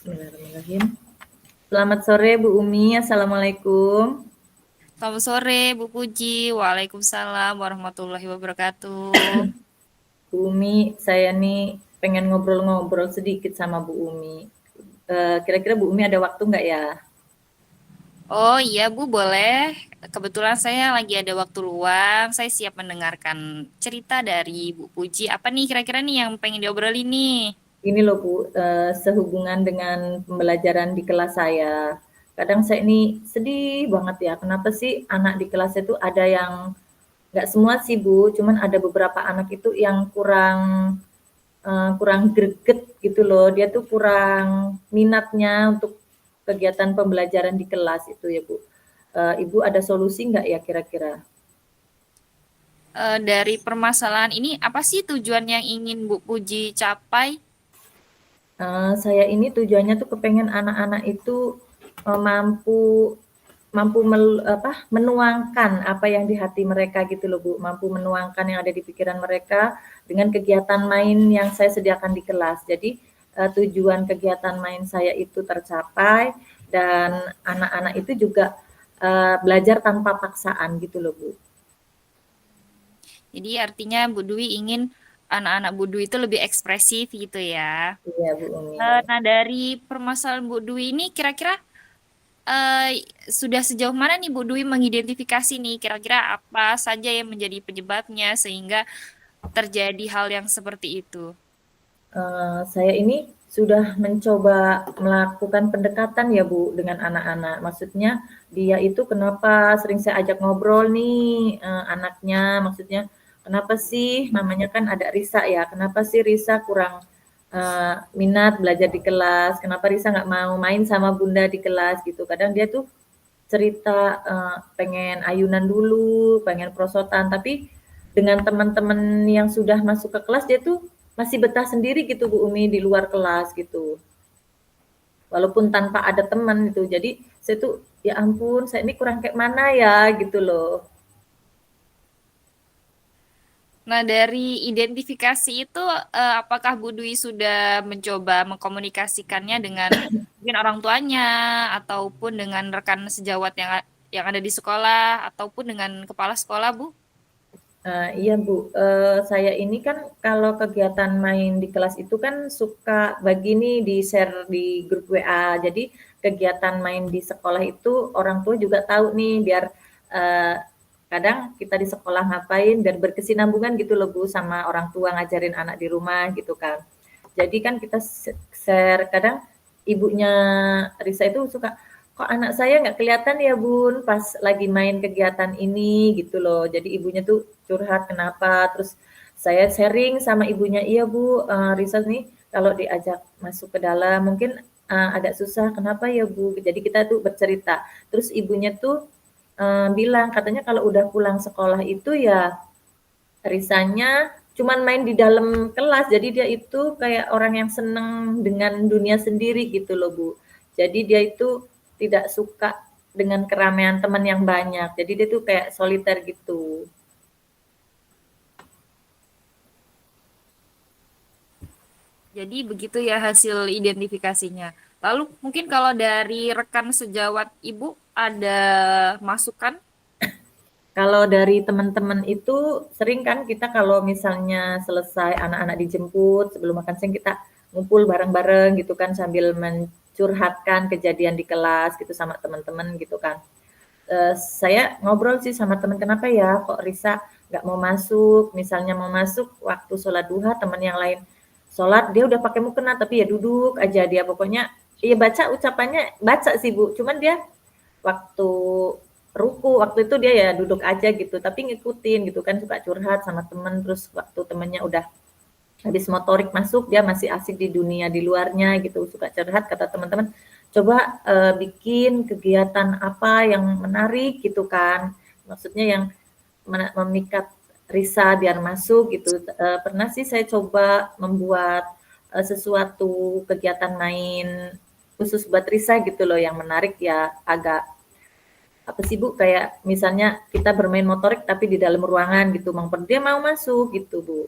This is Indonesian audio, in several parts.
Bismillahirrahmanirrahim. Selamat sore Bu Umi, Assalamualaikum. Selamat sore, Bu Puji. Waalaikumsalam warahmatullahi wabarakatuh. Bu Umi, saya nih pengen ngobrol-ngobrol sedikit sama Bu Umi. Kira-kira Bu Umi ada waktu nggak ya? Oh iya, Bu, boleh. Kebetulan saya lagi ada waktu luang. Saya siap mendengarkan cerita dari Bu Puji. Apa nih kira-kira nih yang pengen diobrolin nih? Ini loh Bu, sehubungan dengan pembelajaran di kelas saya. Kadang saya ini sedih banget ya, kenapa sih anak di kelas itu ada yang nggak semua sih Bu, cuman ada beberapa anak itu yang kurang greget gitu loh, dia tuh kurang minatnya untuk kegiatan pembelajaran di kelas itu ya Bu. Ibu ada solusi nggak ya kira-kira? Dari permasalahan ini, apa sih tujuan yang ingin Bu Puji capai? Saya ini tujuannya tuh kepengen anak-anak itu mampu mampu menuangkan apa yang di hati mereka gitu loh Bu, mampu menuangkan yang ada di pikiran mereka dengan kegiatan main yang saya sediakan di kelas. Jadi tujuan kegiatan main saya itu tercapai dan anak-anak itu juga belajar tanpa paksaan gitu loh Bu. Jadi artinya Bu Dwi ingin anak-anak Bu Dwi itu lebih ekspresif gitu ya. Iya Bu Umi. Nah, dari permasalahan Bu Dwi ini kira-kira sudah sejauh mana nih Bu Dwi mengidentifikasi nih kira-kira apa saja yang menjadi penyebabnya sehingga terjadi hal yang seperti itu? Saya ini sudah mencoba melakukan pendekatan ya Bu dengan anak-anak. Maksudnya dia itu kenapa sering saya ajak ngobrol nih anaknya, maksudnya kenapa sih namanya kan ada Risa ya, kenapa sih Risa kurang minat belajar di kelas, kenapa Risa nggak mau main sama bunda di kelas gitu. Kadang dia tuh cerita pengen ayunan dulu, pengen prosotan, tapi dengan teman-teman yang sudah masuk ke kelas dia tuh masih betah sendiri gitu Bu Umi di luar kelas gitu. Walaupun tanpa ada teman gitu. Jadi saya tuh ya ampun, saya ini kurang kayak mana ya gitu loh. Nah, dari identifikasi itu, apakah Bu Dwi sudah mencoba mengkomunikasikannya dengan mungkin orang tuanya, ataupun dengan rekan sejawat yang ada di sekolah, ataupun dengan kepala sekolah, Bu? Iya Bu, saya ini kan kalau kegiatan main di kelas itu kan suka bagi nih di-share di grup WA. Jadi kegiatan main di sekolah itu orang tua juga tahu nih biar eee, kadang kita di sekolah ngapain biar berkesinambungan gitu loh Bu sama orang tua ngajarin anak di rumah gitu kan. Jadi kan kita share, kadang ibunya Risa itu suka, kok anak saya nggak kelihatan ya Bun pas lagi main kegiatan ini gitu loh. Jadi ibunya tuh curhat kenapa, terus saya sharing sama ibunya, iya Bu, Risa nih kalau diajak masuk ke dalam mungkin agak susah, kenapa ya Bu? Jadi kita tuh bercerita. Terus ibunya tuh bilang katanya kalau udah pulang sekolah itu ya Risanya cuman main di dalam kelas, jadi dia itu kayak orang yang seneng dengan dunia sendiri gitu loh Bu. Jadi dia itu tidak suka dengan keramaian teman yang banyak, jadi dia tuh kayak soliter gitu. Jadi begitu ya hasil identifikasinya. Lalu mungkin kalau dari rekan sejawat Ibu ada masukan? Kalau dari teman-teman itu sering kan kita kalau misalnya selesai anak-anak dijemput sebelum makan siang kita ngumpul bareng-bareng gitu kan sambil mencurhatkan kejadian di kelas gitu sama teman-teman gitu kan. Saya ngobrol sih sama teman, kenapa ya kok Risa nggak mau masuk, misalnya mau masuk waktu sholat duha teman yang lain sholat dia udah pakai mukena tapi ya duduk aja dia pokoknya, iya baca ucapannya baca sih Bu, cuman dia waktu ruku waktu itu dia ya duduk aja gitu tapi ngikutin gitu kan, suka curhat sama temen, terus waktu temennya udah habis motorik masuk dia masih asik di dunia di luarnya gitu, suka curhat kata teman-teman, coba bikin kegiatan apa yang menarik gitu kan, maksudnya yang memikat Risa biar masuk gitu. Pernah sih saya coba membuat sesuatu kegiatan main khusus buat Risa gitu loh yang menarik ya, agak apa sih Bu, kayak misalnya kita bermain motorik tapi di dalam ruangan gitu, dia mau masuk gitu Bu.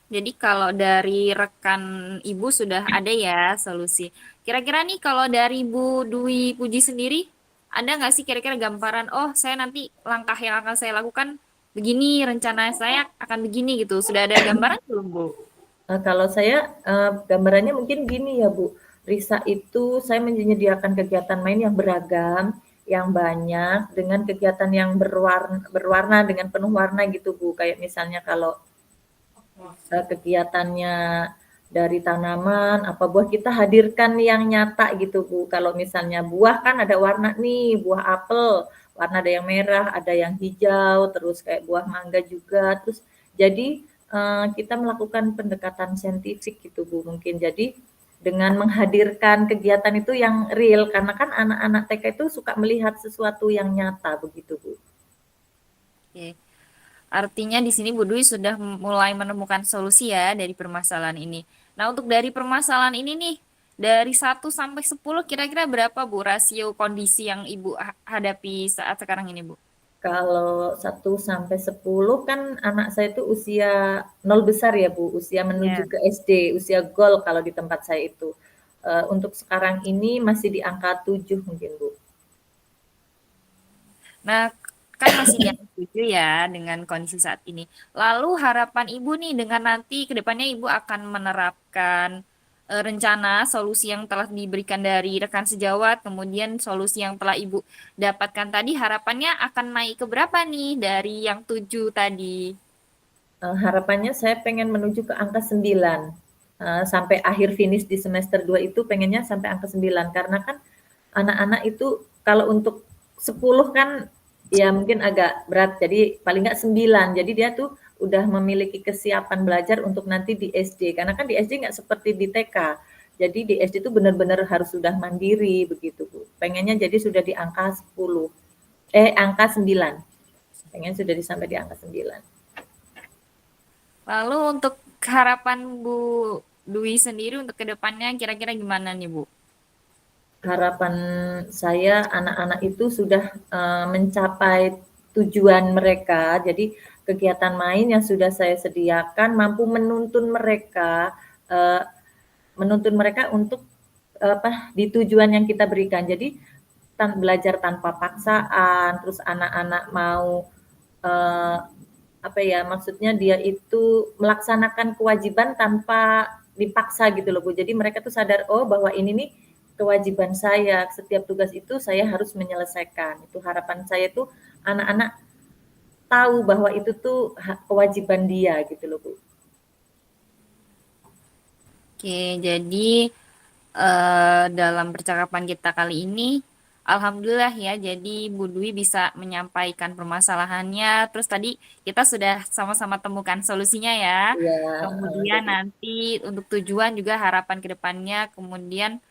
Jadi kalau dari rekan Ibu sudah ada ya solusi. Kira-kira nih kalau dari Bu Dwi Puji sendiri, ada nggak sih kira-kira gambaran, oh saya nanti langkah yang akan saya lakukan begini, rencana saya akan begini gitu. Sudah ada gambaran belum Bu? Kalau saya, gambarannya mungkin gini ya, Bu, Risa itu saya menyediakan kegiatan main yang beragam, yang banyak, dengan kegiatan yang berwarna dengan penuh warna gitu, Bu. Kayak misalnya kalau, kegiatannya dari tanaman, apa buah, kita hadirkan yang nyata gitu, Bu. Kalau misalnya buah kan ada warna nih, buah apel, warna ada yang merah, ada yang hijau, terus kayak buah mangga juga, terus jadi, kita melakukan pendekatan saintifik gitu, Bu, mungkin. Jadi dengan menghadirkan kegiatan itu yang real, karena kan anak-anak TK itu suka melihat sesuatu yang nyata begitu, Bu. Oke. Artinya di sini Bu Dwi sudah mulai menemukan solusi ya dari permasalahan ini. Nah, untuk dari permasalahan ini nih, dari 1 sampai 10 kira-kira berapa Bu rasio kondisi yang Ibu hadapi saat sekarang ini Bu? Kalau 1 sampai 10 kan anak saya itu usia 0 besar ya, Bu, usia menuju Ya. ke SD, usia GOL kalau di tempat saya itu. Untuk sekarang ini masih di angka 7 mungkin, Bu. Nah, kan masih di angka 7 ya dengan kondisi saat ini. Lalu harapan Ibu nih dengan nanti ke depannya Ibu akan menerapkan rencana solusi yang telah diberikan dari rekan sejawat, kemudian solusi yang telah Ibu dapatkan tadi harapannya akan naik ke berapa nih dari yang 7 tadi? Harapannya saya pengen menuju ke angka 9, sampai akhir finish di semester 2 itu pengennya sampai angka 9 karena kan anak-anak itu kalau untuk 10 kan ya mungkin agak berat, jadi paling nggak 9. Jadi dia tuh udah memiliki kesiapan belajar untuk nanti di SD, karena kan di SD nggak seperti di TK. Jadi di SD itu benar-benar harus sudah mandiri begitu, Bu. Pengennya jadi sudah di angka 10, angka 9. Pengen sudah sampai di angka 9. Lalu untuk harapan Bu Dwi sendiri untuk kedepannya kira-kira gimana nih Bu? Harapan saya anak-anak itu sudah, mencapai tujuan mereka. Jadi kegiatan main yang sudah saya sediakan mampu eee, menuntun mereka untuk, di tujuan yang kita berikan. Jadi belajar tanpa paksaan, terus anak-anak mau, eee, apa ya, maksudnya dia itu melaksanakan kewajiban tanpa dipaksa gitu loh, Bu. Jadi mereka tuh sadar, "Oh, bahwa ini nih kewajiban saya, setiap tugas itu saya harus menyelesaikan." Itu harapan saya tuh anak-anak tahu bahwa itu tuh kewajiban dia gitu loh, Bu. Oke, jadi dalam percakapan kita kali ini, alhamdulillah ya, jadi Bu Dwi bisa menyampaikan permasalahannya. Terus tadi kita sudah sama-sama temukan solusinya ya. Iya, Kemudian jadi nanti untuk tujuan juga harapan ke depannya, kemudian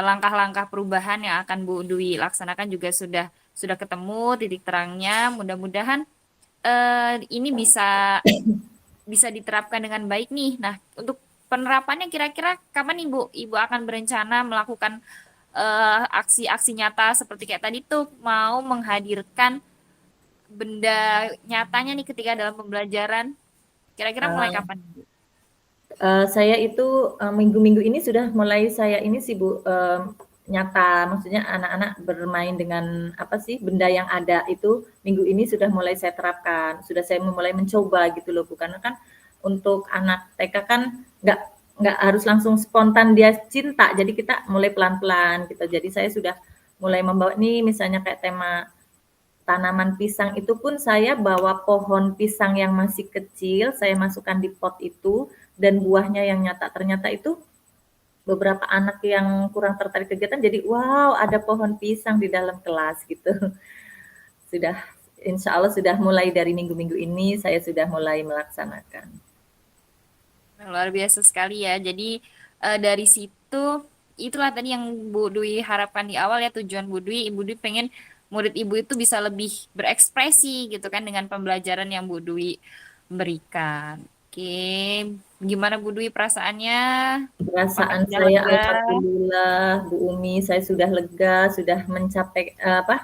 langkah-langkah perubahan yang akan Bu Dwi laksanakan juga sudah ketemu titik terangnya. Mudah-mudahan ini bisa bisa diterapkan dengan baik nih. Nah, untuk penerapannya kira-kira kapan Ibu Ibu akan berencana melakukan aksi-aksi nyata seperti kayak tadi tuh mau menghadirkan benda nyatanya nih ketika dalam pembelajaran. Kira-kira mulai eee kapan, Ibu? Saya itu, minggu-minggu ini sudah mulai saya ini sih, Bu, nyata, maksudnya anak-anak bermain dengan apa sih, benda yang ada itu minggu ini sudah mulai saya terapkan, sudah saya mulai mencoba gitu loh, Bu. Karena kan untuk anak TK kan nggak nggak harus langsung spontan dia cinta, jadi kita mulai pelan-pelan gitu. Jadi saya sudah mulai membawa nih misalnya kayak tema tanaman pisang itu pun saya bawa pohon pisang yang masih kecil, saya masukkan di pot itu dan buahnya yang nyata. Ternyata itu beberapa anak yang kurang tertarik kegiatan jadi, wow ada pohon pisang di dalam kelas gitu. Sudah, insya Allah sudah mulai dari minggu-minggu ini saya sudah mulai melaksanakan. Nah, luar biasa sekali ya. Jadi dari situ itulah tadi yang Bu Dwi harapkan di awal ya tujuan Bu Dwi. Ibu Dwi pengen murid Ibu itu bisa lebih berekspresi gitu kan dengan pembelajaran yang Bu Dwi berikan. Oke, gimana Bu Dwi perasaannya? Apakah Perasaan sudah saya lega? alhamdulillah Bu Umi, saya sudah lega, sudah mencapai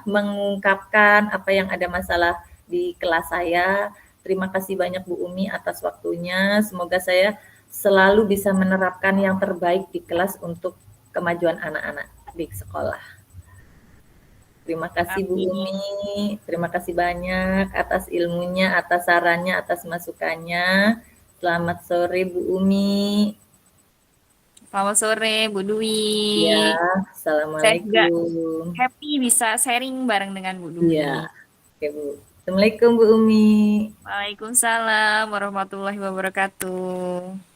mengungkapkan apa yang ada masalah di kelas saya Terima kasih banyak Bu Umi atas waktunya. Semoga saya selalu bisa menerapkan yang terbaik di kelas untuk kemajuan anak-anak di sekolah. Terima kasih Bu Amin. Umi, terima kasih banyak atas ilmunya, atas sarannya, atas masukannya. Selamat sore Bu Umi. Selamat sore, Bu Dwi. Ya, Saya juga assalamualaikum. happy bisa sharing bareng dengan Bu Iya, Dwi. oke Bu. Assalamualaikum Bu Umi. Waalaikumsalam warahmatullahi wabarakatuh.